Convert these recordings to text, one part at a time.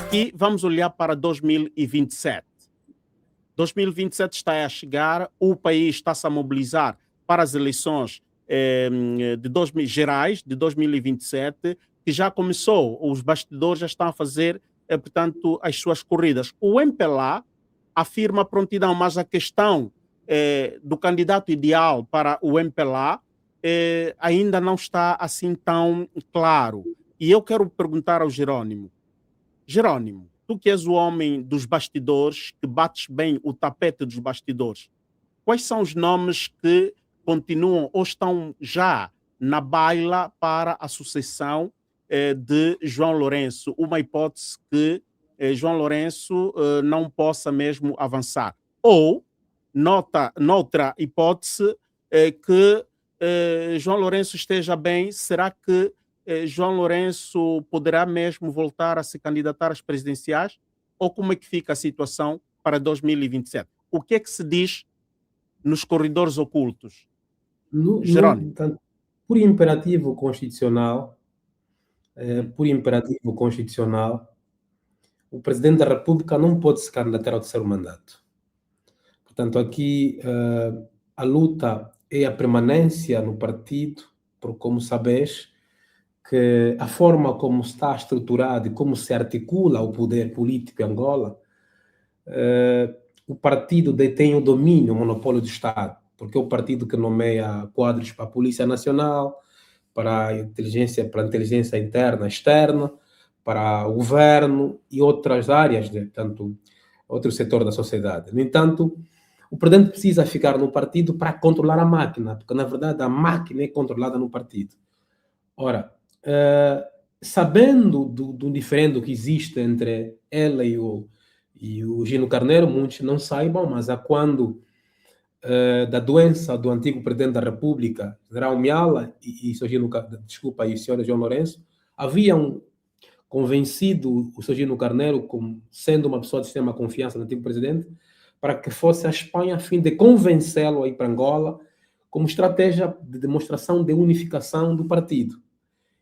aqui vamos olhar para 2027. 2027 está a chegar, o país está-se a mobilizar para as eleições gerais de 2027, que já começou, os bastidores já estão a fazer, portanto, as suas corridas. O MPLA afirma prontidão, mas a questão do candidato ideal para o MPLA ainda não está assim tão claro. E eu quero perguntar ao Jerônimo, tu que és o homem dos bastidores, que bates bem o tapete dos bastidores, quais são os nomes que continuam ou estão já na baila para a sucessão de João Lourenço? Uma hipótese que João Lourenço não possa mesmo avançar. Ou, noutra hipótese, que João Lourenço esteja bem, será que João Lourenço poderá mesmo voltar a se candidatar às presidenciais? Ou como é que fica a situação para 2027? O que é que se diz nos corredores ocultos? Jerônimo. Portanto, por imperativo constitucional, o Presidente da República não pode se candidatar ao terceiro mandato. Portanto, aqui a luta é a permanência no partido, porque, como sabes, que a forma como está estruturado e como se articula o poder político em Angola, o partido detém o domínio, o monopólio do Estado, porque é o partido que nomeia quadros para a Polícia Nacional, para a inteligência interna e externa, para o governo e outras áreas, tanto outro setor da sociedade. No entanto, o presidente precisa ficar no partido para controlar a máquina, porque, na verdade, a máquina é controlada no partido. Ora, sabendo do diferendo que existe entre ela e o Gino Carneiro, muitos não saibam, mas há quando da doença do antigo presidente da República, General Miala, e o senhor João Lourenço, haviam convencido o Sr. Gino Carneiro, como sendo uma pessoa de extrema confiança do antigo presidente, para que fosse à Espanha a fim de convencê-lo a ir para Angola como estratégia de demonstração de unificação do partido.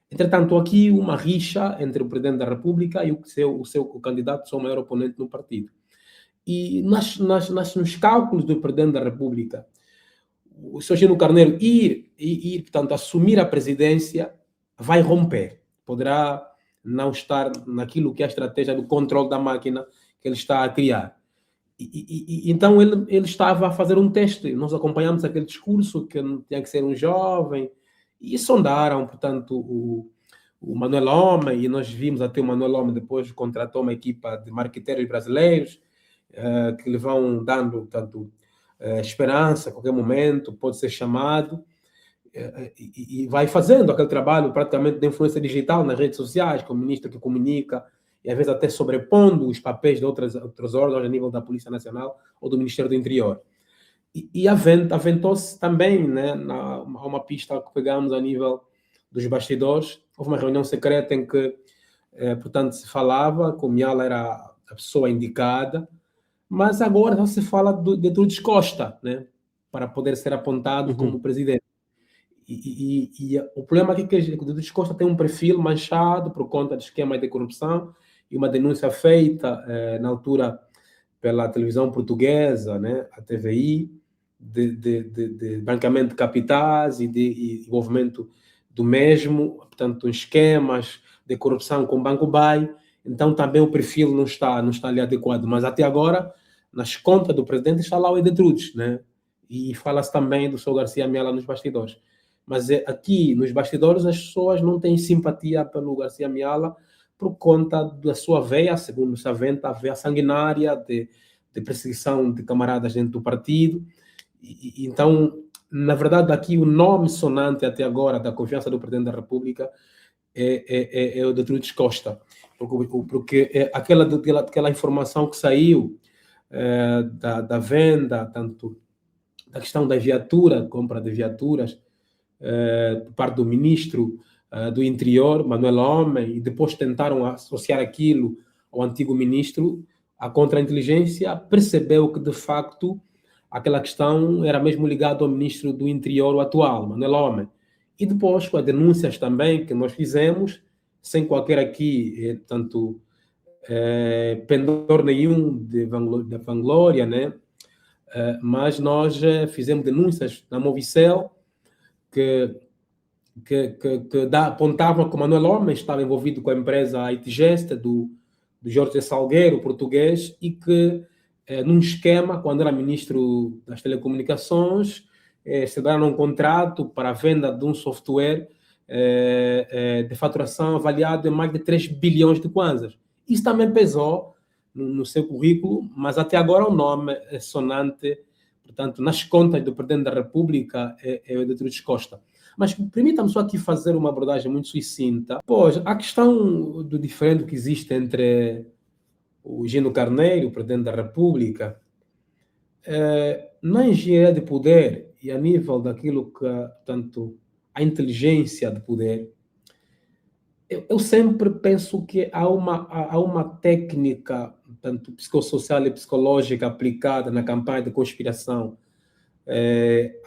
Entretanto, aqui uma rixa entre o Presidente da República e o seu candidato, o seu maior oponente no partido. E nos cálculos do Presidente da República, o Sr. Gino Carneiro portanto, assumir a presidência, vai romper. Poderá não estar naquilo que é a estratégia do controle da máquina que ele está a criar. Então ele estava a fazer um teste. Nós acompanhamos aquele discurso que tinha que ser um jovem, e sondaram, portanto, o Manuel Homem, e nós vimos até o Manuel Homem depois contratou uma equipa de marqueteiros brasileiros que lhe vão dando, portanto, esperança, a qualquer momento pode ser chamado, e vai fazendo aquele trabalho praticamente de influência digital nas redes sociais, com o ministro que comunica, e às vezes até sobrepondo os papéis de outros órgãos a nível da Polícia Nacional ou do Ministério do Interior. E aventou-se também, né, uma pista que pegamos a nível dos bastidores. Houve uma reunião secreta em que, portanto, se falava que o Miala era a pessoa indicada, mas agora já se fala de Trudes Costa, né, para poder ser apontado como presidente. E o problema aqui é que o Trudes Costa tem um perfil manchado por conta de esquema de corrupção e uma denúncia feita na altura pela televisão portuguesa, né, a TVI, de branqueamento de capitais e de envolvimento do mesmo, portanto, esquemas de corrupção com Banco Bay. Então também o perfil não está ali adequado, mas até agora, nas contas do presidente, está lá o Edetrudes, né? E fala-se também do Sr. Garcia Miala nos bastidores. Mas aqui, nos bastidores, as pessoas não têm simpatia pelo Garcia Miala por conta da sua veia, segundo se aventa, a veia sanguinária de perseguição de camaradas dentro do partido. Então, na verdade, aqui o nome sonante até agora da confiança do Presidente da República é o de Trudes Costa, porque aquela informação que saiu da venda, tanto da questão da viatura, compra de viaturas, por parte do ministro do Interior, Manuel Homem, e depois tentaram associar aquilo ao antigo ministro, a contra-inteligência percebeu que, de facto, aquela questão era mesmo ligada ao ministro do Interior, o atual, Manuel Homem. E depois, com as denúncias também que nós fizemos, sem qualquer aqui, pendor nenhum de vanglória, né? Mas nós fizemos denúncias na Movicel que apontavam que o Manuel Homem estava envolvido com a empresa Aitigesta do Jorge Salgueiro, português, e que num esquema, quando era ministro das Telecomunicações, celebraram um contrato para a venda de um software de faturação avaliado em mais de 3 bilhões de kwanzas. Isso também pesou no seu currículo, mas até agora o nome é sonante, portanto, nas contas do Presidente da República é o Edmundo Costa. Mas permita-me só aqui fazer uma abordagem muito sucinta. Pois, a questão do diferente que existe entre o Gino Carneiro, o Presidente da República, na engenharia de poder e a nível daquilo que, portanto, a inteligência de poder, eu sempre penso que há uma técnica, tanto psicossocial e psicológica, aplicada na campanha de conspiração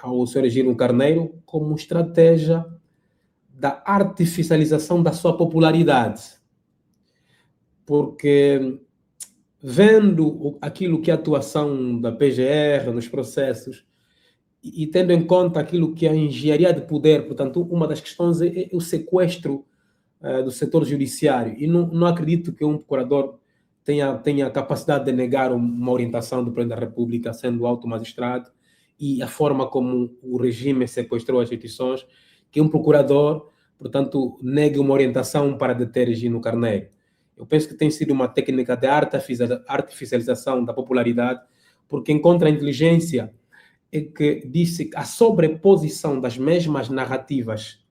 ao Sr. Gino Carneiro como estratégia da artificialização da sua popularidade. Porque, vendo aquilo que é a atuação da PGR nos processos e tendo em conta aquilo que é a engenharia de poder, portanto, uma das questões é o sequestro do setor judiciário. E não acredito que um procurador tenha a capacidade de negar uma orientação do Presidente da República, sendo alto magistrado, e a forma como o regime sequestrou as instituições, que um procurador, portanto, negue uma orientação para deter Gino Carneiro. Eu penso que tem sido uma técnica de artificialização da popularidade, porque encontra a inteligência que disse que a sobreposição das mesmas narrativas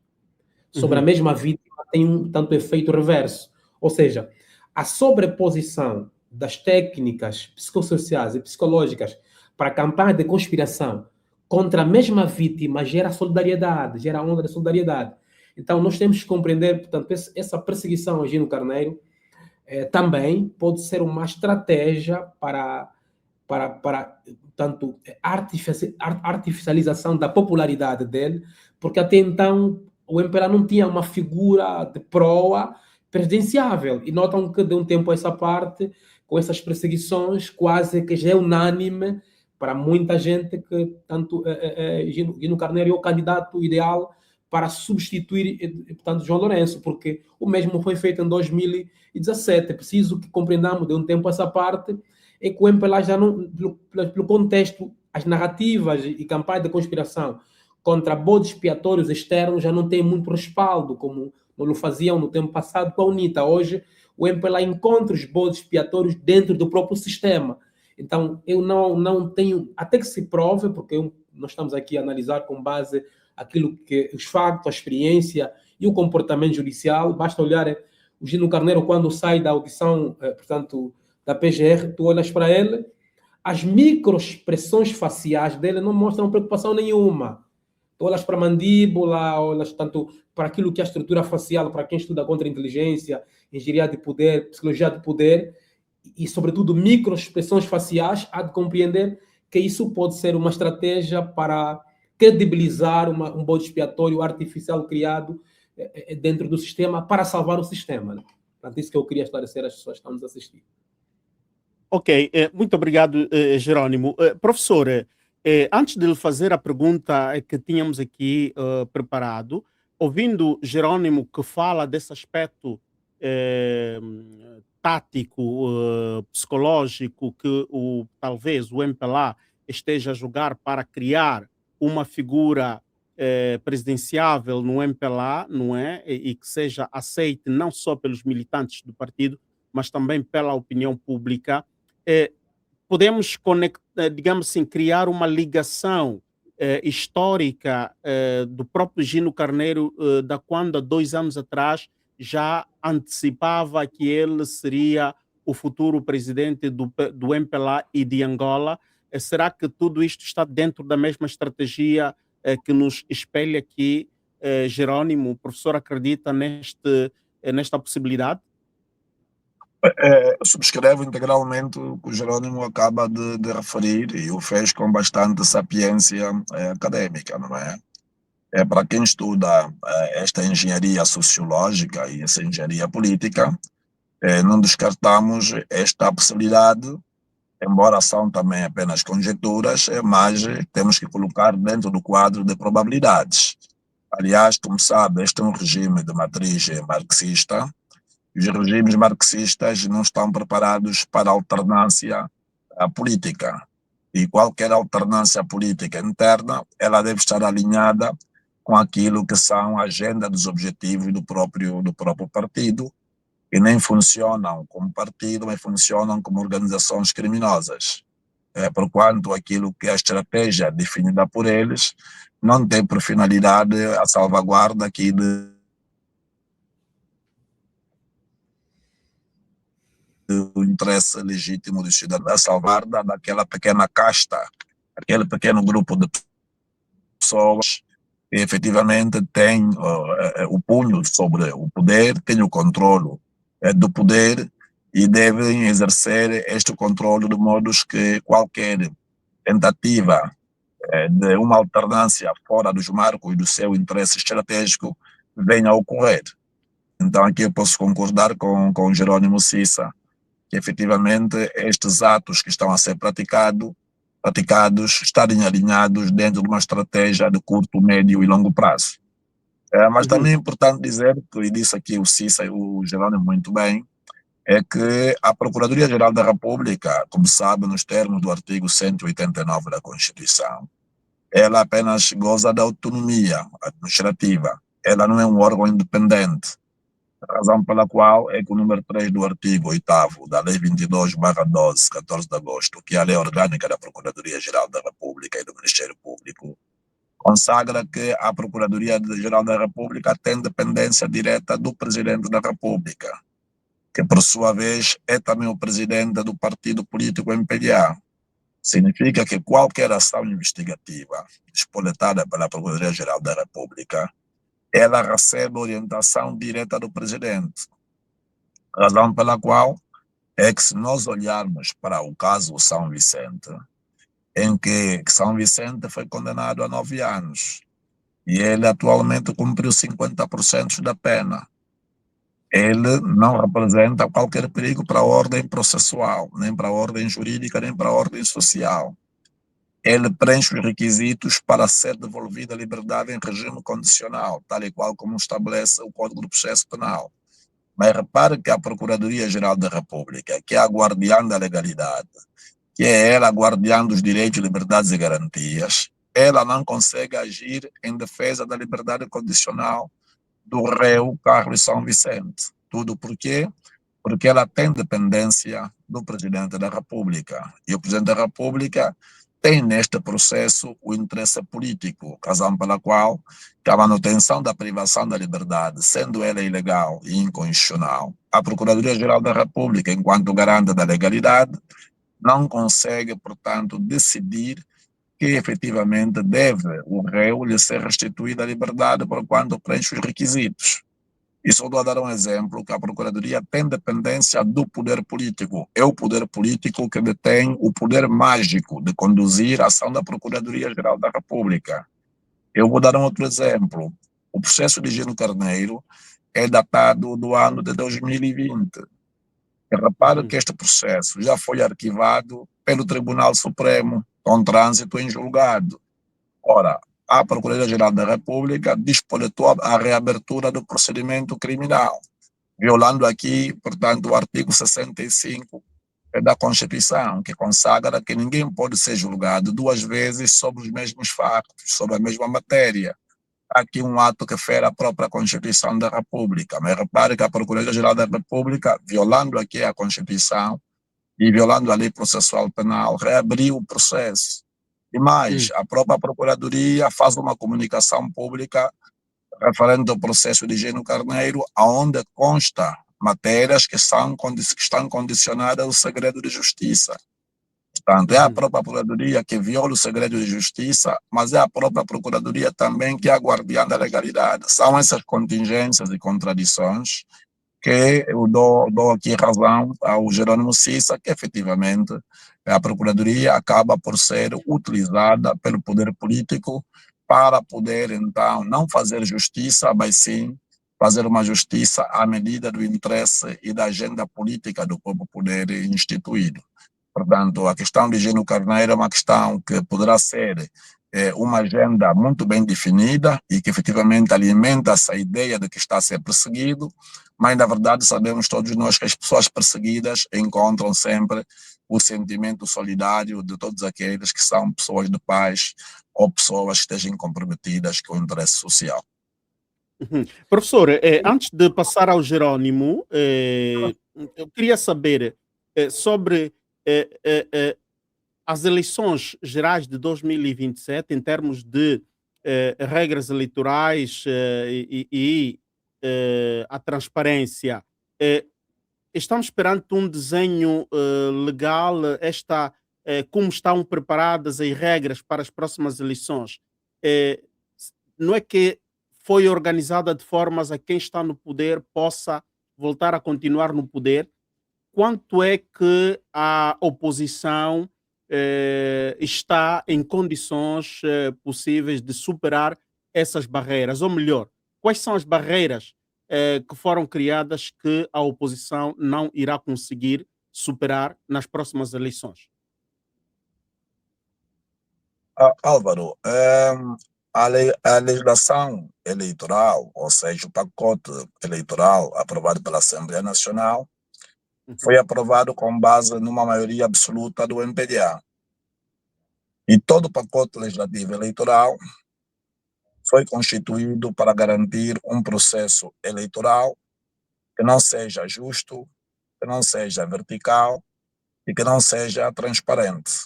sobre a mesma vítima tem um tanto efeito reverso. Ou seja, a sobreposição das técnicas psicossociais e psicológicas para a campanha de conspiração contra a mesma vítima gera solidariedade, gera onda de solidariedade. Então, nós temos que compreender, portanto, essa perseguição a Gino Carneiro também pode ser uma estratégia para tanto artificialização da popularidade dele, porque até então o MPLA não tinha uma figura de proa presidenciável. E notam que de um tempo a essa parte, com essas perseguições, quase que já é unânime para muita gente que tanto Gino Carneiro é o candidato ideal para substituir, portanto, João Lourenço, porque o mesmo foi feito em 2017. É preciso que compreendamos de um tempo a essa parte, é que o MPLA já não, pelo contexto, as narrativas e campanhas de conspiração contra bodes expiatórios externos já não tem muito respaldo, como não faziam no tempo passado com a UNITA. Hoje, o MPLA encontra os bodes expiatórios dentro do próprio sistema. Então, eu não tenho, até que se prove, porque nós estamos aqui a analisar com base aquilo que os factos, a experiência e o comportamento judicial. Basta olhar o Gino Carneiro, quando sai da audição, portanto, da PGR, tu olhas para ele, as microexpressões faciais dele não mostram preocupação nenhuma. Tu olhas para a mandíbula, olhas tanto para aquilo que é a estrutura facial, para quem estuda contra-inteligência, engenharia de poder, psicologia de poder, e, sobretudo, microexpressões faciais, há de compreender que isso pode ser uma estratégia para credibilizar um bode expiatório artificial criado dentro do sistema para salvar o sistema. Né? Portanto, isso que eu queria esclarecer às pessoas que estão nos assistindo. Ok, muito obrigado, Jerônimo. Professor, antes de lhe fazer a pergunta que tínhamos aqui preparado, ouvindo Jerônimo que fala desse aspecto tático, psicológico, que talvez o MPLA esteja a jogar para criar uma figura presidenciável no MPLA, não é? E que seja aceite não só pelos militantes do partido, mas também pela opinião pública. Podemos digamos assim, criar uma ligação histórica do próprio Gino Carneiro, da quando há 2 anos atrás já antecipava que ele seria o futuro presidente do MPLA e de Angola. Será que tudo isto está dentro da mesma estratégia que nos espelha aqui, Jerônimo? O professor acredita nesta possibilidade? Subscrevo integralmente o que o Jerônimo acaba de referir e o fez com bastante sapiência acadêmica, não é? Para quem estuda esta engenharia sociológica e essa engenharia política, Não descartamos esta possibilidade, embora são também apenas conjecturas, mas temos que colocar dentro do quadro de probabilidades. Aliás, como sabe, este é um regime de matriz marxista. Os regimes marxistas não estão preparados para a alternância política. E qualquer alternância política interna, ela deve estar alinhada com aquilo que são a agenda dos objetivos do próprio partido, que nem funcionam como partido, mas funcionam como organizações criminosas. Porquanto aquilo que é a estratégia definida por eles não tem por finalidade a salvaguarda aqui do interesse legítimo do cidadão, a salvaguarda daquela pequena casta, aquele pequeno grupo de pessoas que efetivamente tem o punho sobre o poder, tem o controle do poder e devem exercer este controle de modos que qualquer tentativa de uma alternância fora dos marcos do seu interesse estratégico venha a ocorrer. Então aqui eu posso concordar com Jerônimo Cissa, que efetivamente estes atos que estão a ser praticados estarem alinhados dentro de uma estratégia de curto, médio e longo prazo. Mas também é importante dizer, que disse aqui o Cissa e o Jerônimo muito bem, é que a Procuradoria-Geral da República, como sabe, nos termos do artigo 189 da Constituição, ela apenas goza da autonomia administrativa, ela não é um órgão independente, razão pela qual é que o número 3 do artigo 8º da Lei 22/12, 14 de agosto, que é a lei orgânica da Procuradoria-Geral da República e do Ministério Público, consagra que a Procuradoria-Geral da República tem dependência direta do Presidente da República, que por sua vez é também o presidente do partido político MPLA. Significa que qualquer ação investigativa espoletada pela Procuradoria-Geral da República, ela recebe orientação direta do presidente. Razão pela qual é que, se nós olharmos para o caso São Vicente, em que São Vicente foi condenado a 9 anos e ele atualmente cumpriu 50% da pena, ele não representa qualquer perigo para a ordem processual, nem para a ordem jurídica, nem para a ordem social. Ele preenche os requisitos para ser devolvida a liberdade em regime condicional, tal e qual como estabelece o Código do Processo Penal. Mas repare que a Procuradoria-Geral da República, que é a guardiã da legalidade, que é ela a guardiã dos direitos, liberdades e garantias, ela não consegue agir em defesa da liberdade condicional do réu Carlos São Vicente. Tudo por quê? Porque ela tem dependência do Presidente da República. E o Presidente da República tem neste processo o interesse político, razão pela qual a manutenção da privação da liberdade, sendo ela ilegal e inconstitucional, a Procuradoria-Geral da República, enquanto garante da legalidade, não consegue, portanto, decidir que efetivamente deve o réu lhe ser restituída a liberdade por quanto preenche os requisitos. E só vou dar um exemplo, que a Procuradoria tem dependência do poder político. É o poder político que detém o poder mágico de conduzir a ação da Procuradoria-Geral da República. Eu vou dar um outro exemplo. O processo de Gino Carneiro é datado do ano de 2020. E repare que este processo já foi arquivado pelo Tribunal Supremo, com trânsito em julgado. Ora, a Procuradoria-Geral da República despoletou a reabertura do procedimento criminal, violando aqui, portanto, o artigo 65 da Constituição, que consagra que ninguém pode ser julgado 2 vezes sobre os mesmos fatos, sobre a mesma matéria. Aqui um ato que fere a própria Constituição da República. Mas repare que a Procuradoria-Geral da República, violando aqui a Constituição e violando a lei processual penal, reabriu o processo. E mais, a própria Procuradoria faz uma comunicação pública referente ao processo de Gino Carneiro, onde consta matérias que estão condicionadas ao segredo de justiça. Portanto, é a própria Procuradoria que viola o segredo de justiça, mas é a própria Procuradoria também que é a guardiã da legalidade. São essas contingências e contradições que eu dou aqui razão ao Jerônimo Cissa, que efetivamente a Procuradoria acaba por ser utilizada pelo poder político para poder, então, não fazer justiça, mas sim fazer uma justiça à medida do interesse e da agenda política do próprio poder instituído. Portanto, a questão de Gino Carneiro é uma questão que poderá ser uma agenda muito bem definida e que efetivamente alimenta essa ideia de que está a ser perseguido, mas na verdade sabemos todos nós que as pessoas perseguidas encontram sempre o sentimento solidário de todos aqueles que são pessoas de paz ou pessoas que estejam comprometidas com o interesse social. Professor, antes de passar ao Jerônimo, eu queria saber sobre as eleições gerais de 2027, em termos de regras eleitorais e a transparência. Estamos perante um desenho legal, como estão preparadas as regras para as próximas eleições? Não é que foi organizada de formas a quem está no poder possa voltar a continuar no poder? Quanto é que a oposição está em condições possíveis de superar essas barreiras? Ou melhor, quais são as barreiras que foram criadas que a oposição não irá conseguir superar nas próximas eleições? Álvaro, a legislação eleitoral, ou seja, o pacote eleitoral aprovado pela Assembleia Nacional, foi aprovado com base numa maioria absoluta do MPDA. E todo o pacote legislativo eleitoral foi constituído para garantir um processo eleitoral que não seja justo, que não seja vertical e que não seja transparente.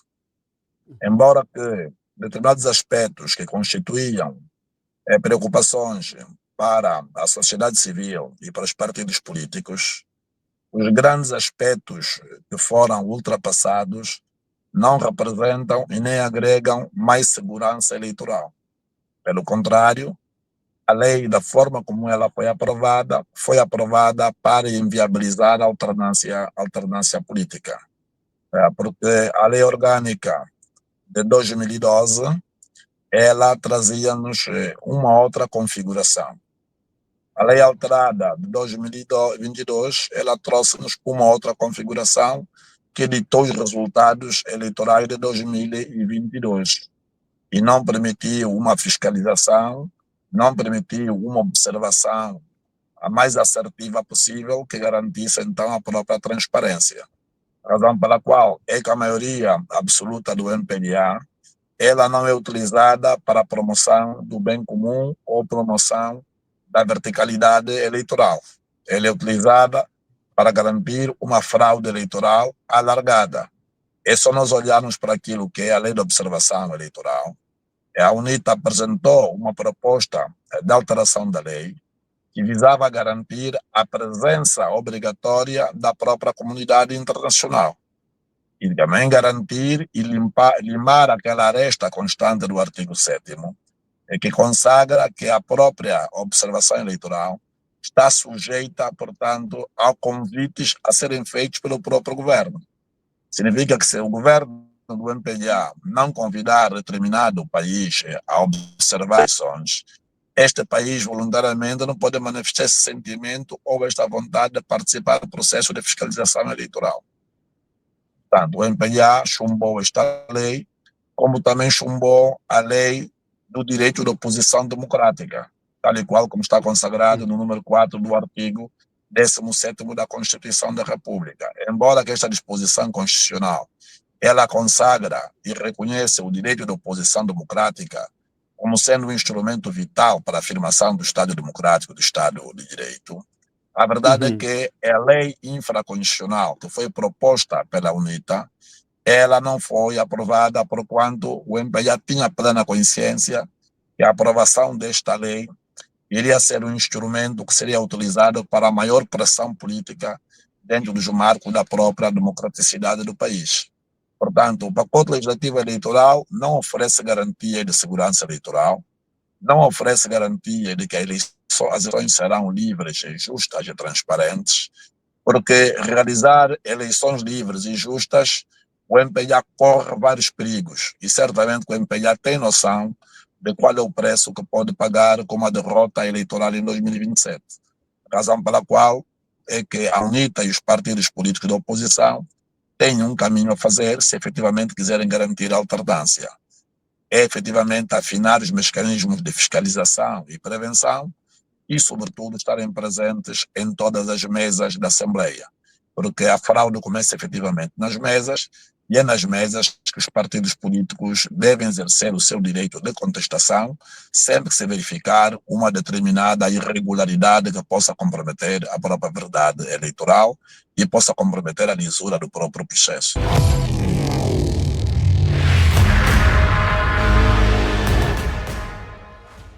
Embora que determinados aspectos que constituíam preocupações para a sociedade civil e para os partidos políticos, os grandes aspectos que foram ultrapassados não representam e nem agregam mais segurança eleitoral. Pelo contrário, a lei, da forma como ela foi aprovada para inviabilizar a alternância política. Porque a lei orgânica de 2012, ela trazia-nos uma outra configuração. A lei alterada de 2022, ela trouxe-nos uma outra configuração que ditou os resultados eleitorais de 2022 e não permitiu uma fiscalização, não permitiu uma observação a mais assertiva possível que garantisse então a própria transparência. Razão pela qual é que a maioria absoluta do MPDA ela não é utilizada para a promoção do bem comum ou promoção da verticalidade eleitoral. Ela é utilizada para garantir uma fraude eleitoral alargada. É só nós olharmos para aquilo que é a lei de observação eleitoral. A UNITA apresentou uma proposta de alteração da lei que visava garantir a presença obrigatória da própria comunidade internacional e também garantir e limar aquela aresta constante do artigo 7º, que consagra que a própria observação eleitoral está sujeita, portanto, a convites a serem feitos pelo próprio governo. Significa que se o governo do MPDA não convidar determinado país a observar eleições, este país voluntariamente não pode manifestar esse sentimento ou esta vontade de participar do processo de fiscalização eleitoral. Portanto, o MPDA chumbou esta lei, como também chumbou a lei do direito de oposição democrática, tal e qual como está consagrado no número 4 do artigo 17º da Constituição da República. Embora que esta disposição constitucional ela consagra e reconhece o direito de oposição democrática como sendo um instrumento vital para a afirmação do Estado democrático, do Estado de Direito, a verdade é que a lei infraconstitucional que foi proposta pela UNITA, ela não foi aprovada porquanto o MPDA tinha plena consciência que a aprovação desta lei iria ser um instrumento que seria utilizado para a maior pressão política dentro dos marcos da própria democraticidade do país. Portanto, o pacote legislativo eleitoral não oferece garantia de segurança eleitoral, não oferece garantia de que as eleições serão livres, justas e transparentes, porque realizar eleições livres e justas, o MPDA corre vários perigos e certamente o MPDA tem noção de qual é o preço que pode pagar com uma derrota eleitoral em 2027. razão pela qual é que a UNITA e os partidos políticos da oposição têm um caminho a fazer se efetivamente quiserem garantir a alternância. É efetivamente afinar os mecanismos de fiscalização e prevenção e, sobretudo, estarem presentes em todas as mesas da Assembleia, porque a fraude começa efetivamente nas mesas, e é nas mesas que os partidos políticos devem exercer o seu direito de contestação, sempre que se verificar uma determinada irregularidade que possa comprometer a própria verdade eleitoral e possa comprometer a lisura do próprio processo.